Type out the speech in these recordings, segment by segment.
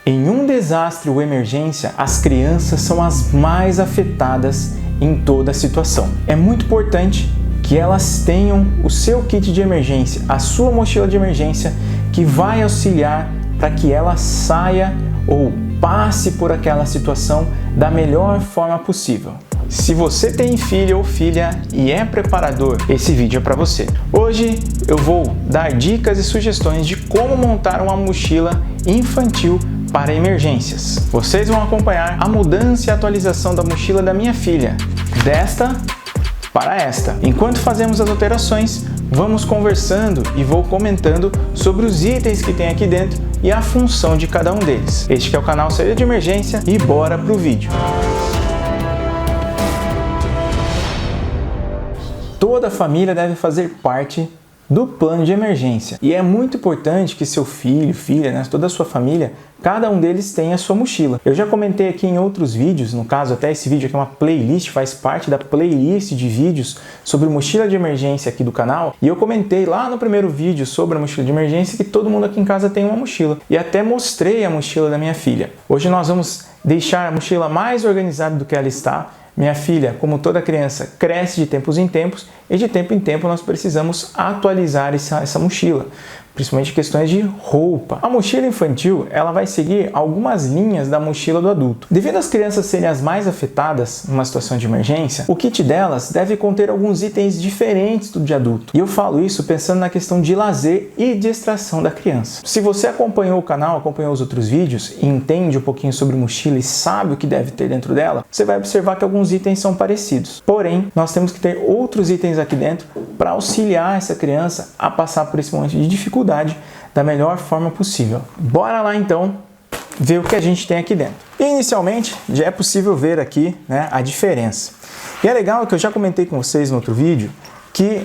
Em um desastre ou emergência, as crianças são as mais afetadas em toda a situação. É muito importante que elas tenham o seu kit de emergência, a sua mochila de emergência, que vai auxiliar para que ela saia ou passe por aquela situação da melhor forma possível. Se você tem filho ou filha e é preparador, esse vídeo é para você. Hoje eu vou dar dicas e sugestões de como montar uma mochila infantil para emergências. Vocês vão acompanhar a mudança e atualização da mochila da minha filha, desta para esta. Enquanto fazemos as alterações, vamos conversando e vou comentando sobre os itens que tem aqui dentro e a função de cada um deles. Este que é o canal Saída de Emergência e bora pro vídeo. Toda família deve fazer parte do plano de emergência. E é muito importante que seu filho, filha, né, toda a sua família, cada um deles tenha a sua mochila. Eu já comentei aqui em outros vídeos, no caso até esse vídeo aqui é uma playlist, faz parte da playlist de vídeos sobre mochila de emergência aqui do canal. E eu comentei lá no primeiro vídeo sobre a mochila de emergência que todo mundo aqui em casa tem uma mochila. E até mostrei a mochila da minha filha. Hoje nós vamos deixar a mochila mais organizada do que ela está. Minha filha, como toda criança, cresce de tempos em tempos e de tempo em tempo nós precisamos atualizar essa mochila, principalmente questões de roupa. A mochila infantil ela vai seguir algumas linhas da mochila do adulto. Devido às crianças serem as mais afetadas numa situação de emergência, o kit delas deve conter alguns itens diferentes do de adulto. E eu falo isso pensando na questão de lazer e distração da criança. Se você acompanhou o canal, acompanhou os outros vídeos e entende um pouquinho sobre mochila e sabe o que deve ter dentro dela, você vai observar que alguns itens são parecidos. Porém, nós temos que ter outros itens aqui dentro para auxiliar essa criança a passar por esse momento de dificuldade da melhor forma possível. Bora lá então ver o que a gente tem aqui dentro. Inicialmente já é possível ver aqui, né, a diferença. E é legal que eu já comentei com vocês no outro vídeo que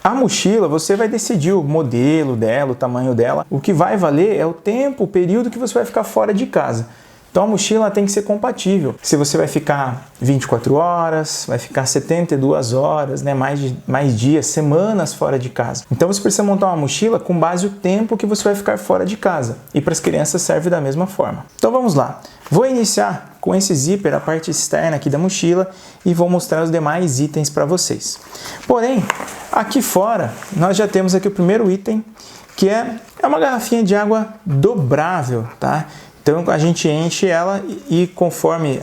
a mochila você vai decidir o modelo dela, o tamanho dela. O que vai valer é o tempo, o período que você vai ficar fora de casa. Então a mochila tem que ser compatível. Se você vai ficar 24 horas, vai ficar 72 horas, né, mais dias, semanas fora de casa. Então você precisa montar uma mochila com base no tempo que você vai ficar fora de casa. E para as crianças serve da mesma forma. Então vamos lá. Vou iniciar com esse zíper, a parte externa aqui da mochila, e vou mostrar os demais itens para vocês. Porém, aqui fora nós já temos aqui o primeiro item, que é uma garrafinha de água dobrável, tá? Então a gente enche ela e conforme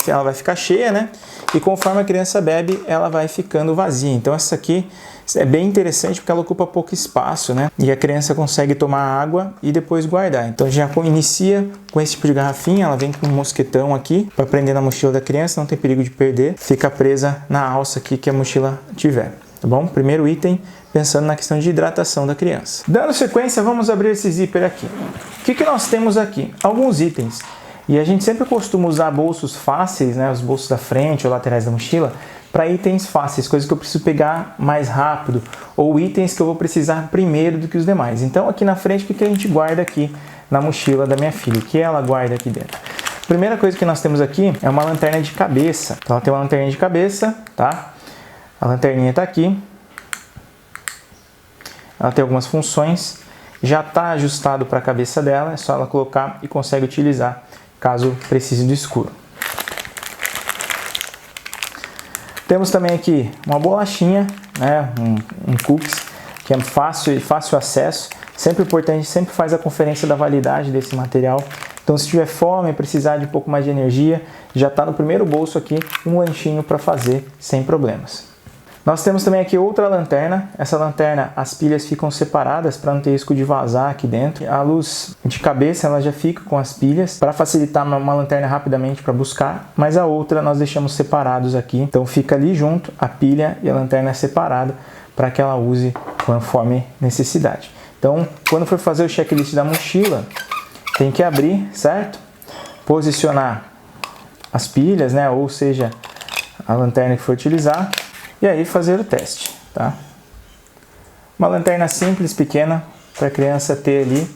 ela vai ficar cheia, né? E conforme a criança bebe, ela vai ficando vazia. Então essa aqui é bem interessante porque ela ocupa pouco espaço, né? E a criança consegue tomar água e depois guardar. Então já inicia com esse tipo de garrafinha, ela vem com um mosquetão aqui para prender na mochila da criança, não tem perigo de perder. Fica presa na alça aqui que a mochila tiver. Tá bom? Primeiro item, pensando na questão de hidratação da criança. Dando sequência, vamos abrir esse zíper aqui. O que nós temos aqui? Alguns itens. E a gente sempre costuma usar bolsos fáceis, né? Os bolsos da frente ou laterais da mochila, para itens fáceis, coisas que eu preciso pegar mais rápido, ou itens que eu vou precisar primeiro do que os demais. Então aqui na frente, o que a gente guarda aqui na mochila da minha filha? O que ela guarda aqui dentro? A primeira coisa que nós temos aqui é uma lanterna de cabeça. Então ela tem uma lanterna de cabeça, tá? A lanterninha está aqui, ela tem algumas funções, já está ajustado para a cabeça dela, é só ela colocar e consegue utilizar caso precise do escuro. Temos também aqui uma bolachinha, né, um cookies, que é fácil acesso, sempre importante, sempre faz a conferência da validade desse material. Então se tiver fome, precisar de um pouco mais de energia, já está no primeiro bolso aqui um lanchinho para fazer sem problemas. Nós temos também aqui outra lanterna. Essa lanterna, as pilhas ficam separadas para não ter risco de vazar aqui dentro. A luz de cabeça ela já fica com as pilhas para facilitar uma lanterna rapidamente para buscar, mas a outra nós deixamos separados aqui. Então fica ali junto a pilha e a lanterna é separada para que ela use conforme necessidade. Então, quando for fazer o checklist da mochila, tem que abrir, certo? Posicionar as pilhas, né? Ou seja, a lanterna que for utilizar. E aí fazer o teste, tá? Uma lanterna simples, pequena, para a criança ter ali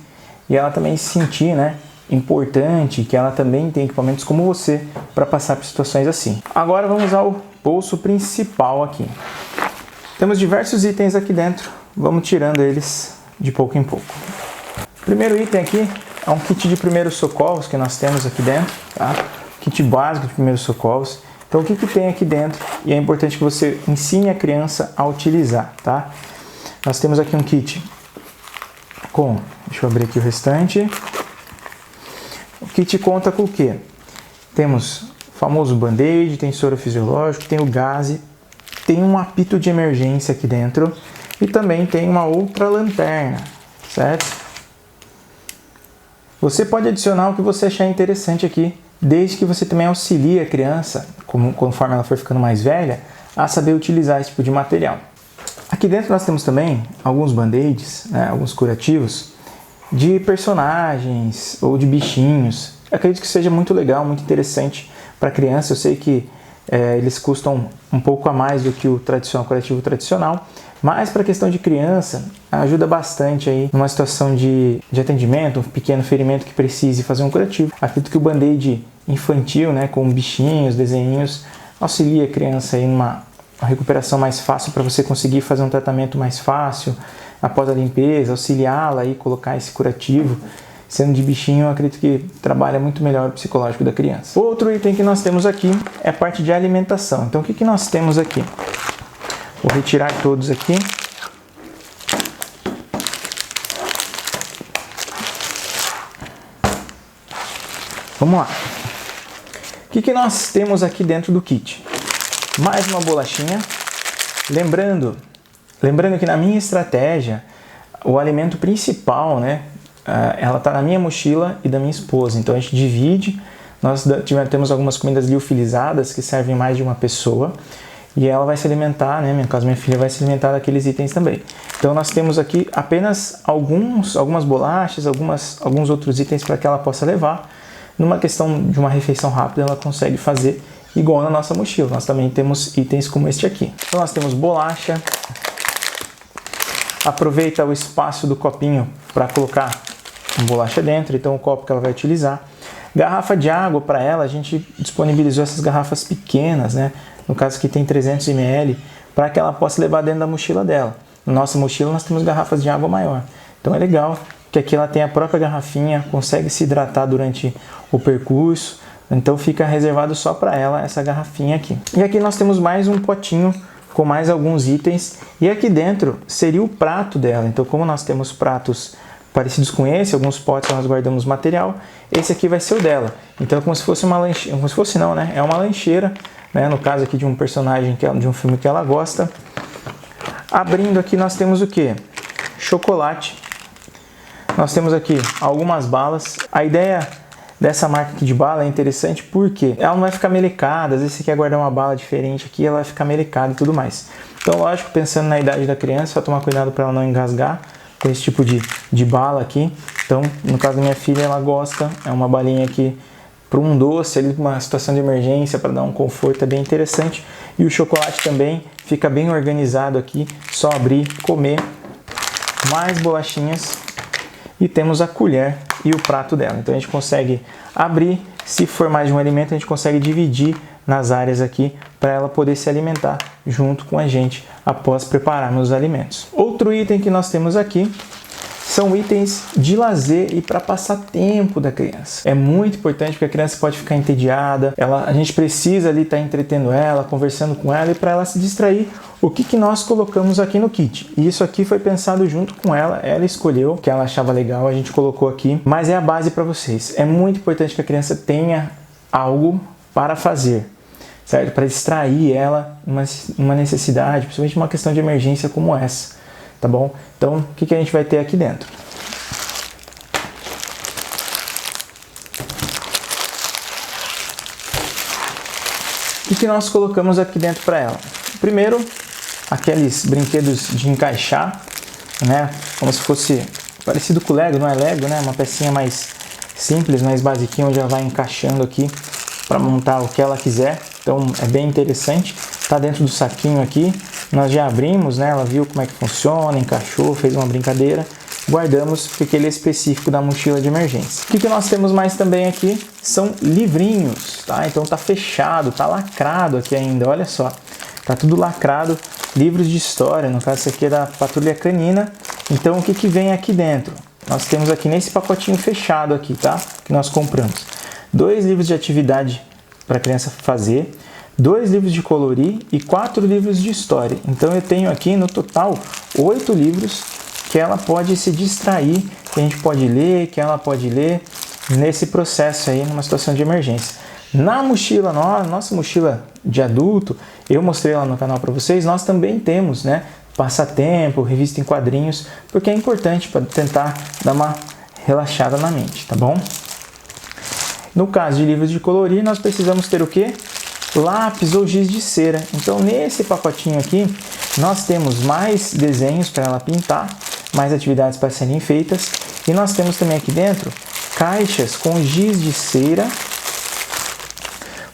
e ela também se sentir, né, importante, que ela também tem equipamentos como você para passar por situações assim. Agora vamos ao bolso principal aqui. Temos diversos itens aqui dentro, vamos tirando eles de pouco em pouco. O primeiro item aqui é um kit de primeiros socorros que nós temos aqui dentro, tá? Kit básico de primeiros socorros. Então o que tem aqui dentro? E é importante que você ensine a criança a utilizar, tá? Nós temos aqui um kit com, deixa eu abrir aqui o restante. O kit conta com o quê? Temos o famoso band-aid, tem soro fisiológico, tem o gaze, tem um apito de emergência aqui dentro e também tem uma outra lanterna, certo? Você pode adicionar o que você achar interessante aqui, desde que você também auxilie a criança, conforme ela for ficando mais velha, a saber utilizar esse tipo de material. Aqui dentro nós temos também alguns band-aids, né, alguns curativos de personagens ou de bichinhos. Eu acredito que seja muito legal, muito interessante para a criança. Eu sei que eles custam um pouco a mais do que o curativo tradicional, mas para a questão de criança, ajuda bastante aí numa situação de atendimento, um pequeno ferimento que precise fazer um curativo. Acredito que o band-aid infantil, né, com bichinhos, desenhinhos, auxilia a criança aí numa recuperação mais fácil para você conseguir fazer um tratamento mais fácil após a limpeza, auxiliá-la e colocar esse curativo. Sendo de bichinho, eu acredito que trabalha muito melhor o psicológico da criança. Outro item que nós temos aqui é a parte de alimentação. Então o que nós temos aqui? Vou retirar todos aqui. Vamos lá. O que nós temos aqui dentro do kit? Mais uma bolachinha. Lembrando que na minha estratégia, o alimento principal, né, ela está na minha mochila e da minha esposa. Então a gente divide. Nós temos algumas comidas liofilizadas que servem mais de uma pessoa. E ela vai se alimentar, né? No caso, minha filha vai se alimentar daqueles itens também. Então nós temos aqui apenas algumas bolachas, alguns outros itens para que ela possa levar. Numa questão de uma refeição rápida, ela consegue fazer igual na nossa mochila. Nós também temos itens como este aqui. Então nós temos bolacha. Aproveita o espaço do copinho para colocar uma bolacha dentro, então o copo que ela vai utilizar. Garrafa de água para ela, a gente disponibilizou essas garrafas pequenas, né? No caso aqui tem 300 ml, para que ela possa levar dentro da mochila dela. Na nossa mochila nós temos garrafas de água maior. Então é legal que aqui ela tem a própria garrafinha, consegue se hidratar durante o percurso. Então fica reservado só para ela essa garrafinha aqui. E aqui nós temos mais um potinho com mais alguns itens. E aqui dentro seria o prato dela. Então como nós temos pratos parecidos com esse, alguns potes nós guardamos material, esse aqui vai ser o dela. Então é como se fosse uma lancheira, como se fosse não, né? É uma lancheira, né? No caso aqui de um personagem, de um filme que ela gosta. Abrindo aqui nós temos o que? Chocolate. Nós temos aqui algumas balas. A ideia dessa marca aqui de bala é interessante porque ela não vai ficar melecada. Às vezes você quer guardar uma bala diferente aqui, ela vai ficar melecada e tudo mais. Então lógico, pensando na idade da criança, só tomar cuidado para ela não engasgar com esse tipo de bala aqui. Então, no caso da minha filha, ela gosta, é uma balinha aqui para um doce, ali uma situação de emergência, para dar um conforto, é bem interessante. E o chocolate também fica bem organizado aqui, só abrir, comer. Mais bolachinhas e temos a colher e o prato dela. Então a gente consegue abrir, se for mais de um alimento, a gente consegue dividir nas áreas aqui para ela poder se alimentar junto com a gente após prepararmos os alimentos. Outro item que nós temos aqui são itens de lazer e para passar tempo da criança. É muito importante porque a criança pode ficar entediada, a gente precisa ali estar entretendo ela, conversando com ela, e para ela se distrair, o que nós colocamos aqui no kit. E isso aqui foi pensado junto com ela escolheu o que ela achava legal, a gente colocou aqui, mas é a base para vocês. É muito importante que a criança tenha algo para fazer, certo? Para distrair ela uma necessidade, principalmente uma questão de emergência como essa, tá bom? Então, o que a gente vai ter aqui dentro? O que nós colocamos aqui dentro para ela? Primeiro, aqueles brinquedos de encaixar, né? Como se fosse parecido com o Lego, não é Lego, né? Uma pecinha mais simples, mais basiquinha, onde ela vai encaixando aqui para montar o que ela quiser. Então é bem interessante. Tá dentro do saquinho aqui. Nós já abrimos, né? Ela viu como é que funciona, encaixou, fez uma brincadeira. Guardamos porque ele é específico da mochila de emergência. O que nós temos mais também aqui são livrinhos, tá? Então tá fechado, tá lacrado aqui ainda, olha só. Tá tudo lacrado, livros de história, no caso esse aqui é da Patrulha Canina. Então o que vem aqui dentro? nós temos aqui nesse pacotinho fechado aqui, tá? Que nós compramos 2 livros de atividade para a criança fazer, 2 livros de colorir e 4 livros de história. Então eu tenho aqui no total 8 livros que ela pode se distrair, que a gente pode ler, que ela pode ler nesse processo aí, numa situação de emergência. Na mochila, nossa mochila de adulto, eu mostrei lá no canal para vocês, nós também temos, né, passatempo, revista em quadrinhos, porque é importante para tentar dar uma relaxada na mente, tá bom? No caso de livros de colorir, nós precisamos ter o quê? Lápis ou giz de cera. Então, nesse pacotinho aqui, nós temos mais desenhos para ela pintar, mais atividades para serem feitas, e nós temos também aqui dentro caixas com giz de cera,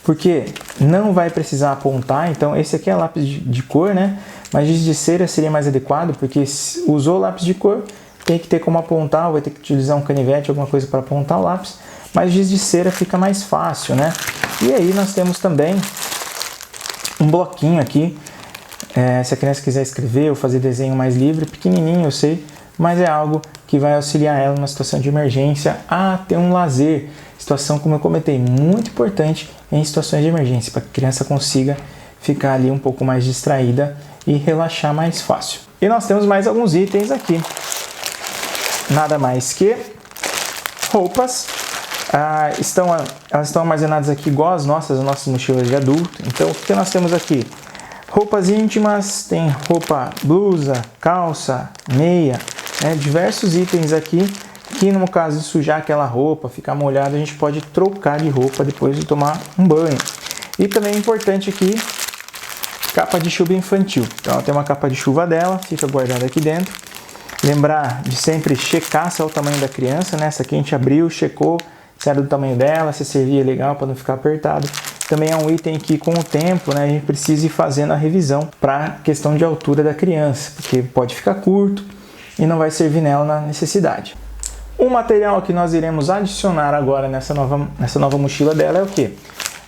porque não vai precisar apontar. Então esse aqui é lápis de cor, né? Mas giz de cera seria mais adequado, porque se usou lápis de cor, tem que ter como apontar, ou vai ter que utilizar um canivete, alguma coisa para apontar o lápis, mas giz de cera fica mais fácil, né? E aí nós temos também um bloquinho aqui, se a criança quiser escrever ou fazer desenho mais livre, pequenininho, eu sei, mas é algo que vai auxiliar ela numa situação de emergência a ter um lazer. Situação, como eu comentei, muito importante em situações de emergência, para que a criança consiga ficar ali um pouco mais distraída e relaxar mais fácil. E nós temos mais alguns itens aqui. Nada mais que roupas. Elas estão armazenadas aqui igual as nossas mochilas de adulto. Então, o que nós temos aqui? Roupas íntimas, tem roupa, blusa, calça, meia, né? Diversos itens aqui que, no caso de sujar aquela roupa, ficar molhada, a gente pode trocar de roupa depois de tomar um banho. E também é importante aqui, capa de chuva infantil. Então ela tem uma capa de chuva dela, fica guardada aqui dentro. Lembrar de sempre checar se é o tamanho da criança, né? Essa aqui a gente abriu, checou se era do tamanho dela, se servia legal para não ficar apertado. Também é um item que, com o tempo, né, a gente precisa ir fazendo a revisão para questão de altura da criança, porque pode ficar curto e não vai servir nela na necessidade. O material que nós iremos adicionar agora nessa nova mochila dela é o que?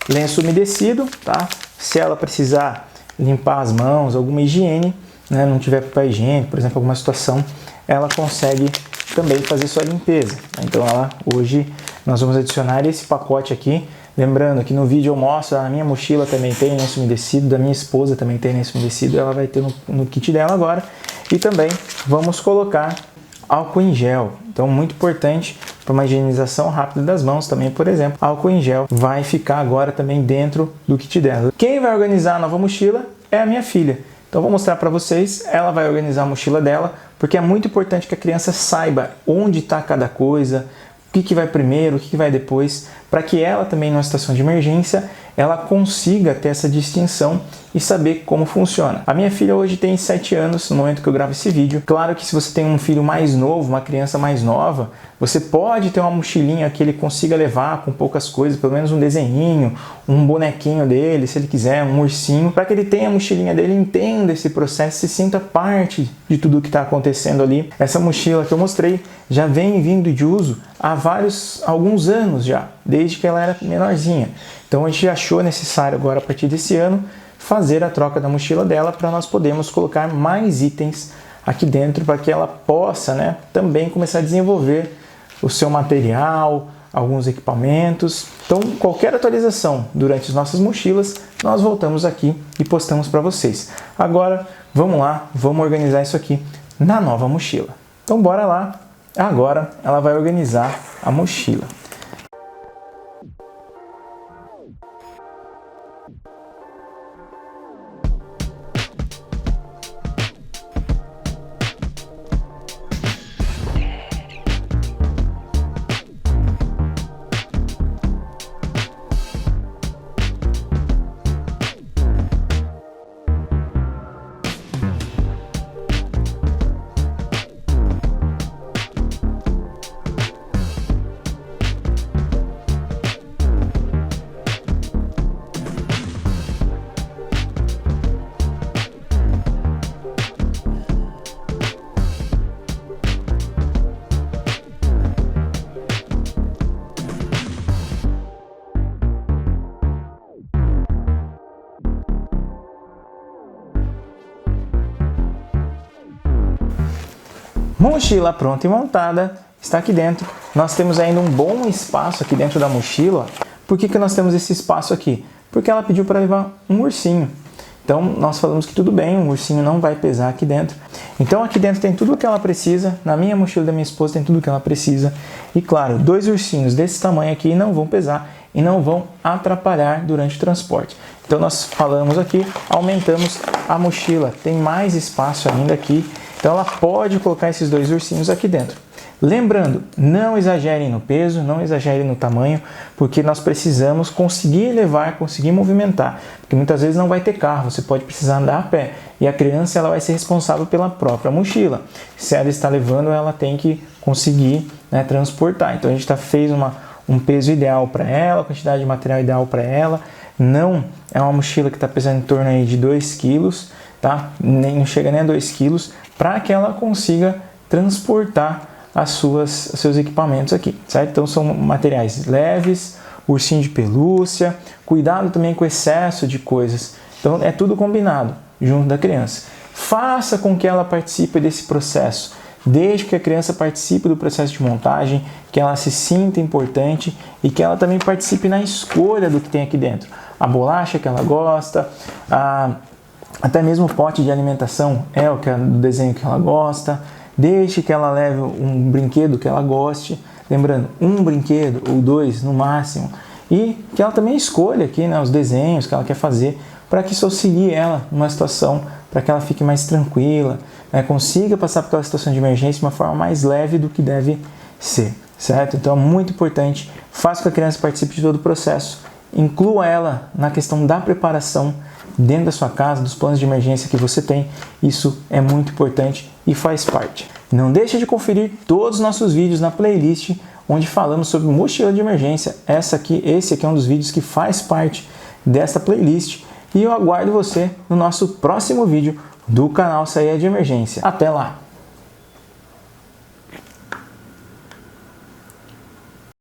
Lenço umedecido, tá? Se ela precisar limpar as mãos, alguma higiene, né, não tiver papel higiênico, por exemplo, alguma situação, ela consegue também fazer sua limpeza. Então hoje nós vamos adicionar esse pacote aqui. Lembrando que no vídeo eu mostro, a minha mochila também tem lenço umedecido, da minha esposa também tem lenço umedecido, ela vai ter no kit dela agora. E também vamos colocar álcool em gel. Então, muito importante para uma higienização rápida das mãos também, por exemplo, álcool em gel vai ficar agora também dentro do kit dela. Quem vai organizar a nova mochila é a minha filha. Então, vou mostrar para vocês, ela vai organizar a mochila dela, porque é muito importante que a criança saiba onde está cada coisa, o que vai primeiro, o que vai depois, para que ela também, numa situação de emergência, ela consiga ter essa distinção e saber como funciona. A minha filha hoje tem 7 anos no momento que eu gravo esse vídeo. Claro que se você tem um filho mais novo, uma criança mais nova, você pode ter uma mochilinha que ele consiga levar com poucas coisas, pelo menos um desenhinho, um bonequinho dele, se ele quiser, um ursinho, para que ele tenha a mochilinha dele, entenda esse processo, se sinta parte de tudo que está acontecendo ali. Essa mochila que eu mostrei já vem vindo de uso há alguns anos já, desde que ela era menorzinha. Então a gente achou necessário agora, a partir desse ano, fazer a troca da mochila dela para nós podermos colocar mais itens aqui dentro para que ela possa, né, também começar a desenvolver o seu material, alguns equipamentos. Então, qualquer atualização durante as nossas mochilas, nós voltamos aqui e postamos para vocês. Agora, vamos lá, vamos organizar isso aqui na nova mochila. Então, bora lá. Agora, ela vai organizar a mochila. Mochila pronta e montada, está aqui dentro. Nós temos ainda um bom espaço aqui dentro da mochila. Por que nós temos esse espaço aqui? Porque ela pediu para levar um ursinho. Então, nós falamos que tudo bem, um ursinho não vai pesar aqui dentro. Então, aqui dentro tem tudo o que ela precisa. Na minha mochila da minha esposa tem tudo o que ela precisa. E, claro, 2 ursinhos desse tamanho aqui não vão pesar e não vão atrapalhar durante o transporte. Então, nós falamos aqui, aumentamos a mochila. Tem mais espaço ainda aqui. Então, ela pode colocar esses 2 ursinhos aqui dentro. Lembrando, não exagerem no peso, não exagerem no tamanho, porque nós precisamos conseguir levar, conseguir movimentar, porque muitas vezes não vai ter carro, você pode precisar andar a pé, e a criança ela vai ser responsável pela própria mochila. Se ela está levando, ela tem que conseguir, né, transportar. Então a gente fez um peso ideal para ela, a quantidade de material ideal para ela. Não é uma mochila que está pesando em torno aí de 2 kg, tá? Não chega nem a 2 kg, para que ela consiga transportar seus equipamentos aqui, certo? Então são materiais leves, ursinho de pelúcia, cuidado também com o excesso de coisas. Então é tudo combinado junto da criança. Faça com que ela participe desse processo. Deixe que a criança participe do processo de montagem, que ela se sinta importante e que ela também participe na escolha do que tem aqui dentro. A bolacha que ela gosta, até mesmo o pote de alimentação é do desenho que ela gosta. Deixe que ela leve um brinquedo que ela goste, lembrando, um brinquedo ou 2 no máximo, e que ela também escolha aqui, né, os desenhos que ela quer fazer, para que isso auxilie ela numa situação, para que ela fique mais tranquila, né, consiga passar por aquela situação de emergência de uma forma mais leve do que deve ser, certo? Então é muito importante, faça com que a criança participe de todo o processo, inclua ela na questão da preparação dentro da sua casa, dos planos de emergência que você tem. Isso é muito importante e faz parte. Não deixe de conferir todos os nossos vídeos na playlist onde falamos sobre mochila de emergência. Esse aqui é um dos vídeos que faz parte desta playlist e eu aguardo você no nosso próximo vídeo do canal Saída de Emergência. Até lá!